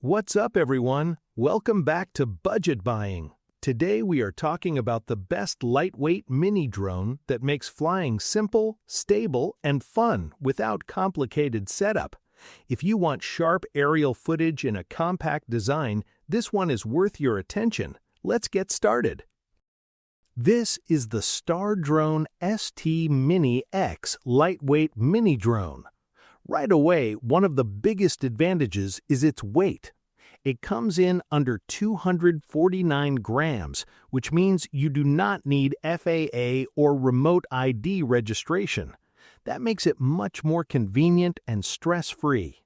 What's up, everyone? Welcome back to Budget Buying. Today we are talking about the best lightweight mini drone that makes flying simple, stable, and fun without complicated setup. If you want sharp aerial footage in a compact design, this one is worth your attention. Let's get started. This is the Stardrone ST Mini X lightweight mini drone. Right away, one of the biggest advantages is its weight. It comes in under 249 grams, which means you do not need FAA or remote ID registration. That makes it much more convenient and stress-free.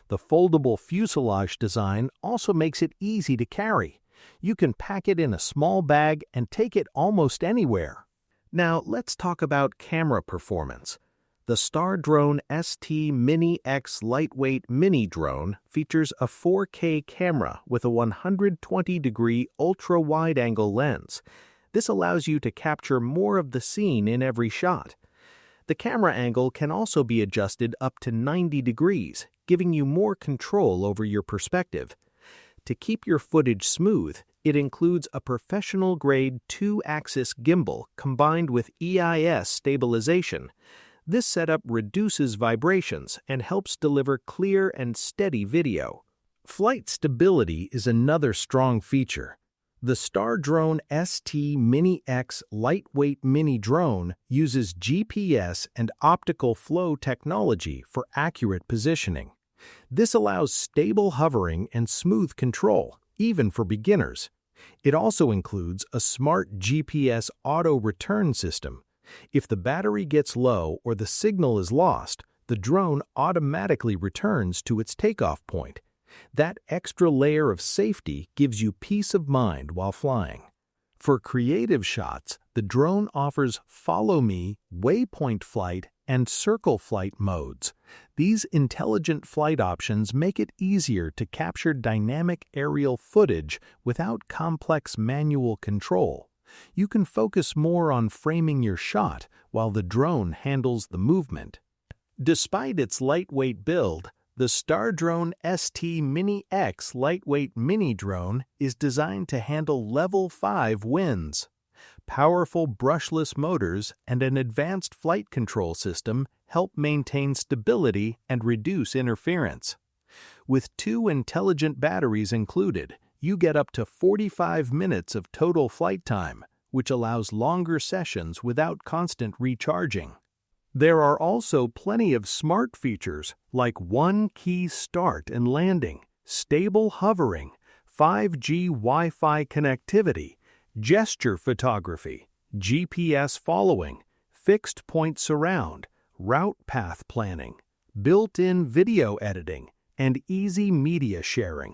The foldable fuselage design also makes it easy to carry. You can pack it in a small bag and take it almost anywhere. Now, let's talk about camera performance. The Stardrone ST Mini X lightweight mini drone features a 4K camera with a 120-degree ultra-wide-angle lens. This allows you to capture more of the scene in every shot. The camera angle can also be adjusted up to 90 degrees, giving you more control over your perspective. To keep your footage smooth, it includes a professional-grade 2-axis gimbal combined with EIS stabilization. This setup reduces vibrations and helps deliver clear and steady video. Flight stability is another strong feature. The Stardrone ST Mini X lightweight mini drone uses GPS and optical flow technology for accurate positioning. This allows stable hovering and smooth control, even for beginners. It also includes a smart GPS auto-return system. If the battery gets low or the signal is lost, the drone automatically returns to its takeoff point. That extra layer of safety gives you peace of mind while flying. For creative shots, the drone offers Follow Me, Waypoint Flight, and Circle Flight modes. These intelligent flight options make it easier to capture dynamic aerial footage without complex manual control. You can focus more on framing your shot while the drone handles the movement. Despite its lightweight build, the Stardrone ST Mini X lightweight mini drone is designed to handle Level 5 winds. Powerful brushless motors and an advanced flight control system help maintain stability and reduce interference. With 2 intelligent batteries included, you get up to 45 minutes of total flight time, which allows longer sessions without constant recharging. There are also plenty of smart features like one-key start and landing, stable hovering, 5G Wi-Fi connectivity, gesture photography, GPS following, fixed point surround, route path planning, built-in video editing, and easy media sharing.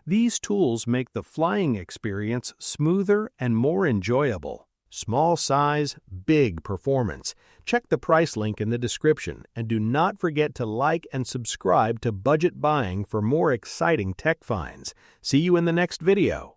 These tools make the flying experience smoother and more enjoyable. Small size, big performance. Check the price link in the description and do not forget to like and subscribe to Budget Buying for more exciting tech finds. See you in the next video.